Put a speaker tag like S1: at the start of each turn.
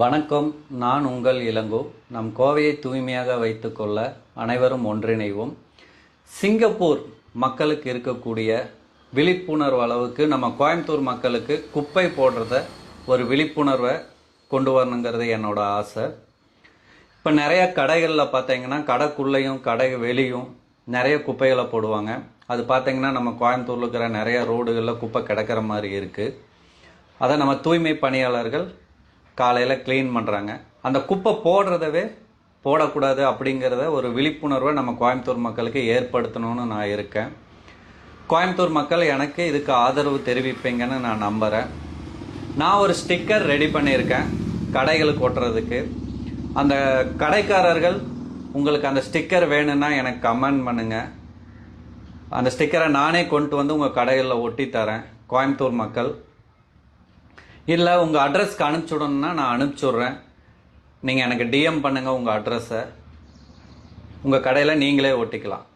S1: வணக்கம். நான் உங்கள் இளங்கோ. நம் கோவையை தூய்மையாக வைத்துக்கொள்ள அனைவரும் ஒன்றிணைவோம். சிங்கப்பூர் மக்களுக்கு இருக்கக்கூடிய விழிப்புணர்வு அளவுக்கு நம்ம கோயம்புத்தூர் மக்களுக்கு குப்பை போடுறத ஒரு விழிப்புணர்வை கொண்டு வரணுங்கிறது என்னோட ஆசை. இப்போ நிறைய கடைகளில் பார்த்தீங்கன்னா கடைக்குள்ளேயும் கடை வெளியும் நிறைய குப்பைகளை போடுவாங்க. அது பார்த்தீங்கன்னா நம்ம கோயம்புத்தூரில் இருக்கிற நிறைய ரோடுகளில் குப்பை கிடக்கிற மாதிரி இருக்குது. அதை நம்ம தூய்மை பணியாளர்கள் காலையில் க்ளீன் பண்ணுறாங்க. அந்த குப்பை போடுறதவே போடக்கூடாது அப்படிங்கிறத ஒரு விழிப்புணர்வை நம்ம கோயம்புத்தூர் மக்களுக்கு ஏற்படுத்தணும்னு நான் இருக்கேன். கோயம்புத்தூர் மக்கள் எனக்கு இதுக்கு ஆதரவு தெரிவிப்பீங்கன்னு நான் நம்புகிறேன். நான் ஒரு ஸ்டிக்கர் ரெடி பண்ணியிருக்கேன் கடைகளுக்கு ஒட்டுறதுக்கு. அந்த கடைக்காரர்கள் உங்களுக்கு அந்த ஸ்டிக்கர் வேணும்னா எனக்கு கமெண்ட் பண்ணுங்கள். அந்த ஸ்டிக்கரை நானே கொண்டு வந்து உங்கள் கடைகளில் ஒட்டி தரேன். கோயம்புத்தூர் மக்கள் இல்லை உங்கள் அட்ரஸ்க்கு அனுப்பிச்சுடணுன்னா நான் அனுப்பிச்சுட்றேன். நீங்கள் எனக்கு டிஎம் பண்ணுங்கள் உங்கள் அட்ரஸை. உங்கள் கடையில் நீங்களே ஒட்டிக்கலாம்.